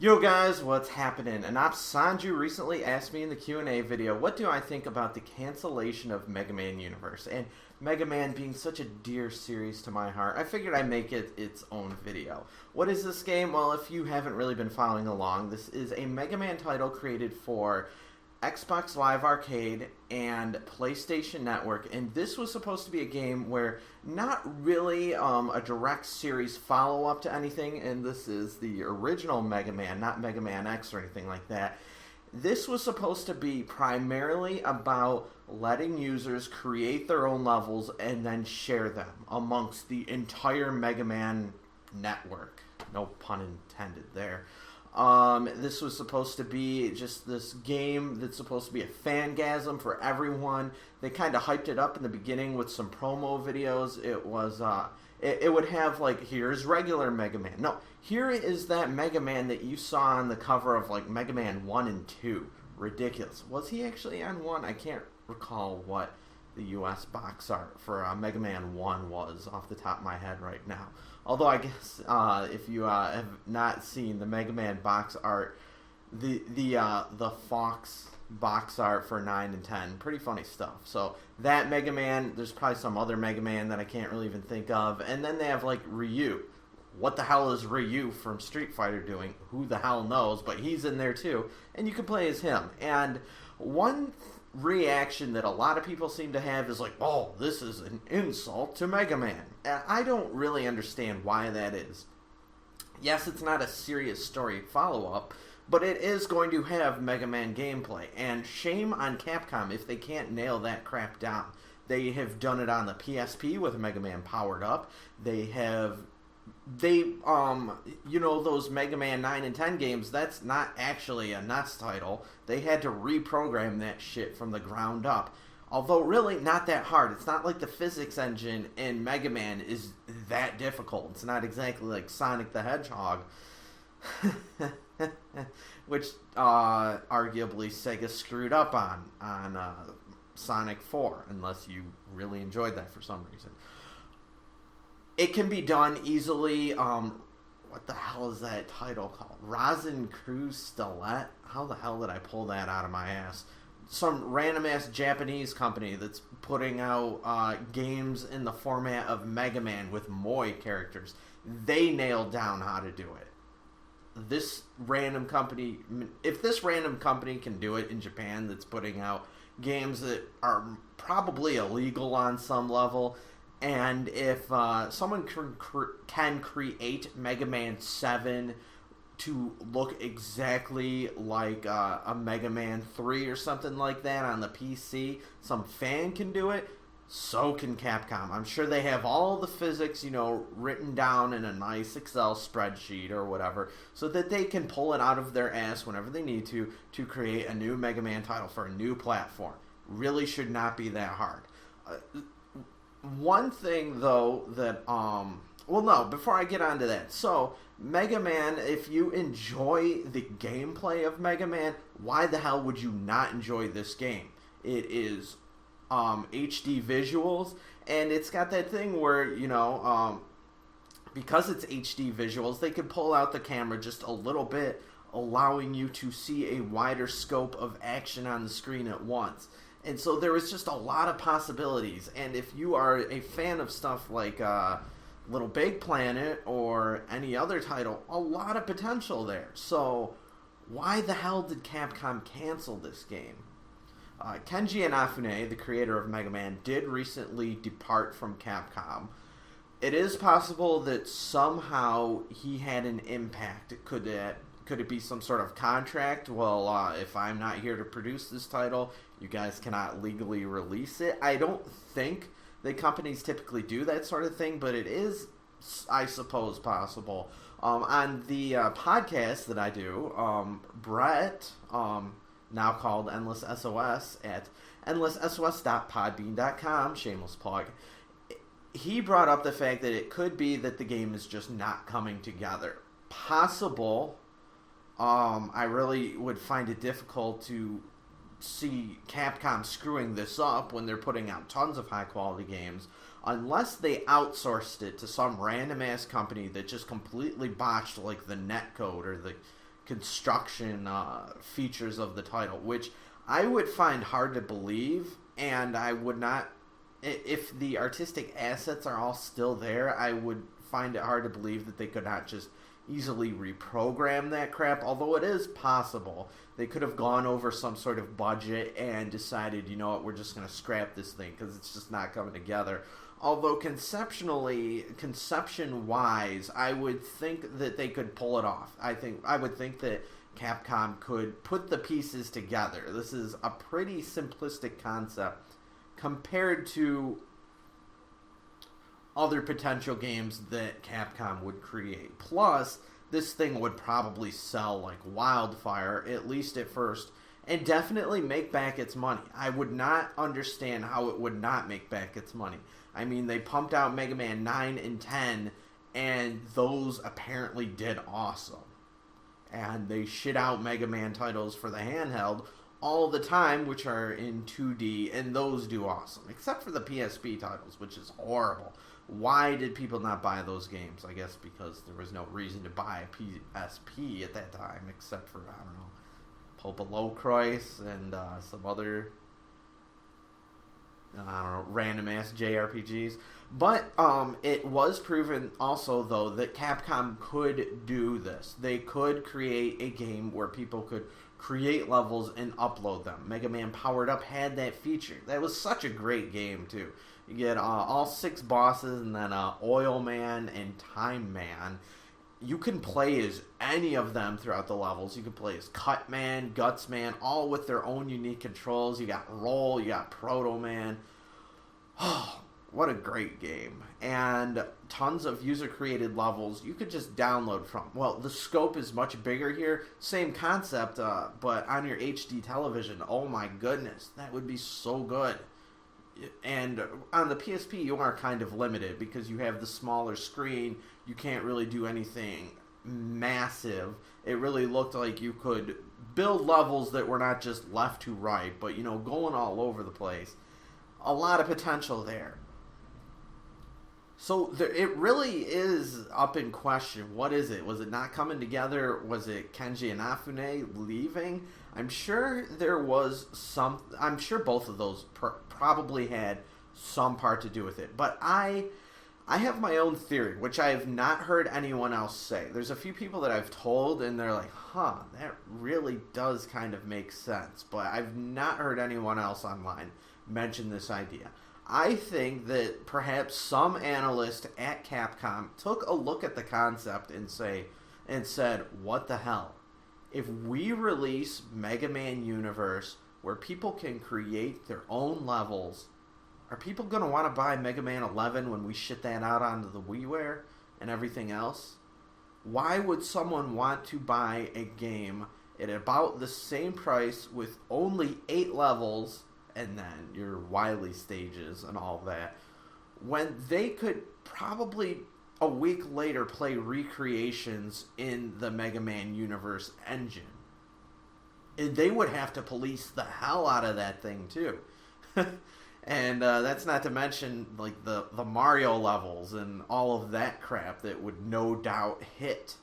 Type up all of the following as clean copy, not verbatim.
Yo guys, what's happening? And Sanju recently asked me in the Q&A video, what do I think about the cancellation of Mega Man Universe? And Mega Man being such a dear series to my heart, I figured I'd make it its own video. What is this game? Well, if you haven't really been following along, this is a Mega Man title created for Xbox Live Arcade and PlayStation Network, and this was supposed to be a game where not really a direct series follow-up to anything, and this is the original Mega Man, not Mega Man X or anything like that. This was supposed to be primarily about letting users create their own levels and then share them amongst the entire Mega Man network. No pun intended there. This was supposed to be just this game that's supposed to be a fangasm for everyone. They kind of hyped it up in the beginning with some promo videos. It was, it would have, like, here's regular Mega Man. No, here is that Mega Man that you saw on the cover of, like, Mega Man 1 and 2. Ridiculous. Was he actually on 1? I can't recall what the US box art for Mega Man 1 was off the top of my head right now. Although I guess if you have not seen the Mega Man box art, the Fox box art for 9 and 10, pretty funny stuff. So that Mega Man, there's probably some other Mega Man that I can't really even think of. And then they have like Ryu. What the hell is Ryu from Street Fighter doing? Who the hell knows? But he's in there too. And you can play as him. And one reaction that a lot of people seem to have is like, oh, this is an insult to Mega Man. And I don't really understand why that is. Yes, it's not a serious story follow-up, but it is going to have Mega Man gameplay. And shame on Capcom if they can't nail that crap down. They have done it on the PSP with Mega Man Powered Up. You know, those Mega Man 9 and 10 games, that's not actually a NES title. They had to reprogram that shit from the ground up. Although, really, not that hard. It's not like the physics engine in Mega Man is that difficult. It's not exactly like Sonic the Hedgehog. Which, arguably, Sega screwed up on Sonic 4. Unless you really enjoyed that for some reason. It can be done easily. What the hell is that title called? Rosin Cruz Stilette? How the hell did I pull that out of my ass? Some random-ass Japanese company that's putting out games in the format of Mega Man with Moe characters. They nailed down how to do it. This random company, if this random company can do it in Japan that's putting out games that are probably illegal on some level, and if someone can create Mega Man 7 to look exactly like a Mega Man 3 or something like that on the PC, some fan can do it, so can Capcom. I'm sure they have all the physics, you know, written down in a nice Excel spreadsheet or whatever, so that they can pull it out of their ass whenever they need to create a new Mega Man title for a new platform. Really should not be that hard. One thing, though, that, well, no, before I get onto that. So, Mega Man, if you enjoy the gameplay of Mega Man, why the hell would you not enjoy this game? It is HD visuals, and it's got that thing where, you know, because it's HD visuals, they can pull out the camera just a little bit, allowing you to see a wider scope of action on the screen at once. And so there is just a lot of possibilities. And if you are a fan of stuff like Little Big Planet or any other title, a lot of potential there. So why the hell did Capcom cancel this game? Kenji Inafune, the creator of Mega Man, did recently depart from Capcom. It is possible that somehow he had an impact. Could it be some sort of contract? Well, if I'm not here to produce this title, you guys cannot legally release it. I don't think the companies typically do that sort of thing, but it is, I suppose, possible. On the podcast that I do, Brett, now called Endless SOS at endlesssos.podbean.com, shameless plug, he brought up the fact that it could be that the game is just not coming together. Possible. I really would find it difficult to see Capcom screwing this up when they're putting out tons of high-quality games, unless they outsourced it to some random-ass company that just completely botched, like, the netcode or the construction features of the title, which I would find hard to believe, and I would not, if the artistic assets are all still there, I would find it hard to believe that they could not just easily reprogram that crap, although it is possible. They could have gone over some sort of budget and decided, you know what, we're just going to scrap this thing because it's just not coming together. Although conception-wise, I would think that they could pull it off. I would think that Capcom could put the pieces together. This is a pretty simplistic concept compared to other potential games that Capcom would create. Plus, this thing would probably sell like wildfire, at least at first, and definitely make back its money. I would not understand how it would not make back its money. I mean, they pumped out Mega Man 9 and 10, and those apparently did awesome. And they shit out Mega Man titles for the handheld all the time, which are in 2D, and those do awesome. Except for the PSP titles, which is horrible. Why did people not buy those games? I guess because there was no reason to buy a PSP at that time, except for, I don't know, Popolocrois and some other, I don't know, random-ass JRPGs. But it was proven also, though, that Capcom could do this. They could create a game where people could create levels and upload them. Mega Man Powered Up had that feature. That was such a great game, too. You get all 6 bosses and then Oil Man and Time Man. You can play as any of them throughout the levels. You can play as Cut Man, Guts Man, all with their own unique controls. You got Roll, you got Proto Man. Oh, what a great game. And tons of user-created levels you could just download from. Well, the scope is much bigger here. Same concept, but on your HD television. Oh my goodness, that would be so good. And on the PSP, you are kind of limited because you have the smaller screen. You can't really do anything massive. It really looked like you could build levels that were not just left to right, but, you know, going all over the place. A lot of potential there. So it really is up in question. What is it? Was it not coming together? Was it Kenji Inafune leaving? I'm sure there was some. I'm sure both of those probably had some part to do with it. But I have my own theory, which I have not heard anyone else say. There's a few people that I've told, and they're like, huh, that really does kind of make sense. But I've not heard anyone else online mention this idea. I think that perhaps some analyst at Capcom took a look at the concept and said, what the hell? If we release Mega Man Universe where people can create their own levels, are people going to want to buy Mega Man 11 when we shit that out onto the WiiWare and everything else? Why would someone want to buy a game at about the same price with only 8 levels and then your Wily stages and all that, when they could probably a week later play recreations in the Mega Man Universe engine? And they would have to police the hell out of that thing too. And that's not to mention like the Mario levels and all of that crap that would no doubt hit.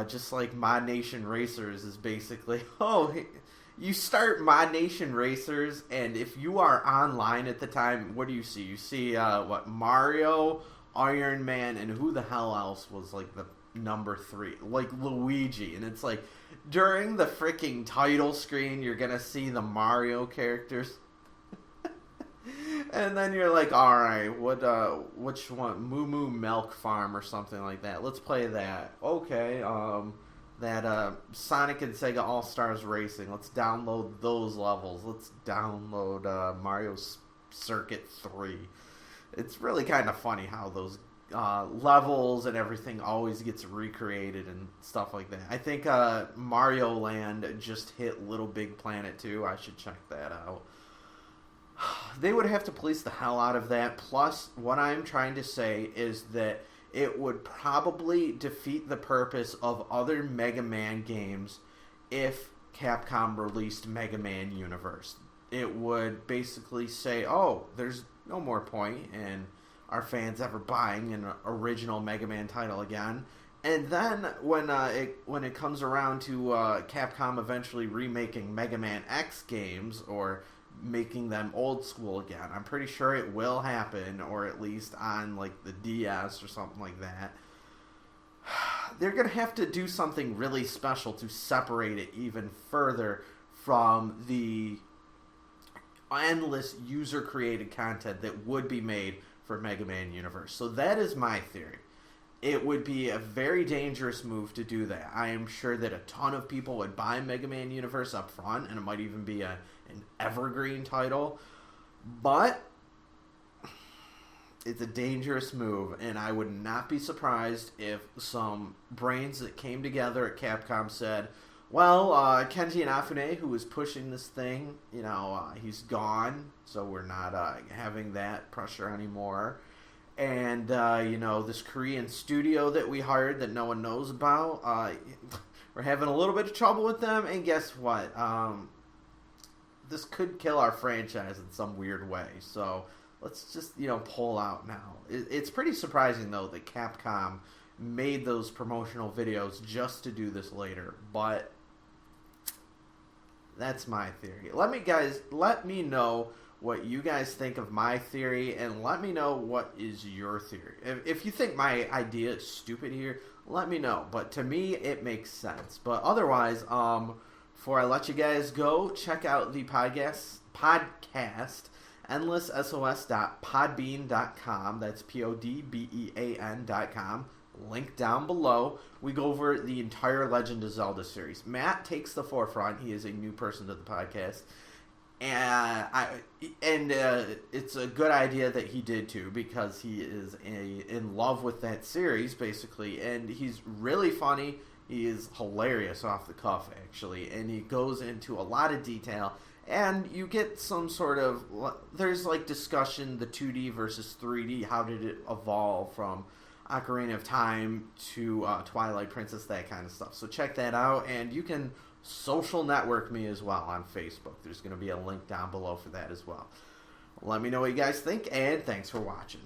Just like Mod Nation Racers is basically, you start Mod Nation Racers, and if you are online at the time, what do you see? You see, Mario, Iron Man, and who the hell else was, like, the number 3? Like, Luigi. And it's like, during the freaking title screen, you're gonna see the Mario characters. And then you're like, alright, which one? Moo Moo Milk Farm or something like that. Let's play that. Okay, that Sonic and Sega All-Stars Racing. Let's download those levels. Let's download Mario Circuit 3. It's really kind of funny how those levels and everything always gets recreated and stuff like that. I think Mario Land just hit Little Big Planet 2. I should check that out. They would have to police the hell out of that. Plus, what I'm trying to say is that it would probably defeat the purpose of other Mega Man games if Capcom released Mega Man Universe. It would basically say, oh, there's no more point in our fans ever buying an original Mega Man title again. And then when it comes around to Capcom eventually remaking Mega Man X games or making them old school again, I'm pretty sure it will happen, or at least on like the DS or something like that. They're gonna have to do something really special to separate it even further from the endless user created content that would be made for Mega Man Universe. So that is my theory. It would be a very dangerous move to do that. I am sure that a ton of people would buy Mega Man Universe up front, and it might even be an evergreen title. But it's a dangerous move, and I would not be surprised if some brains that came together at Capcom said, well, Kenji Inafune, who was pushing this thing, he's gone, so we're not having that pressure anymore. And, this Korean studio that we hired that no one knows about, we're having a little bit of trouble with them. And guess what? This could kill our franchise in some weird way. So let's just, pull out now. It's pretty surprising, though, that Capcom made those promotional videos just to do this later. But that's my theory. Let me know what you guys think of my theory, and let me know what is your theory. If you think my idea is stupid here, let me know. But to me, it makes sense. But otherwise, before I let you guys go, check out the podcast endlesssos.podbean.com. That's podbean.com. Link down below. We go over the entire Legend of Zelda series. Matt takes the forefront. He is a new person to the podcast. And it's a good idea that he did too, because he is in love with that series basically, and he's really funny. He is hilarious off the cuff actually, and he goes into a lot of detail, and you get some sort of, there's like discussion, the 2D versus 3D, how did it evolve from Ocarina of Time to Twilight Princess, that kind of stuff. So check that out, and you can social network me as well on Facebook. There's going to be a link down below for that as well. Let me know what you guys think, and thanks for watching.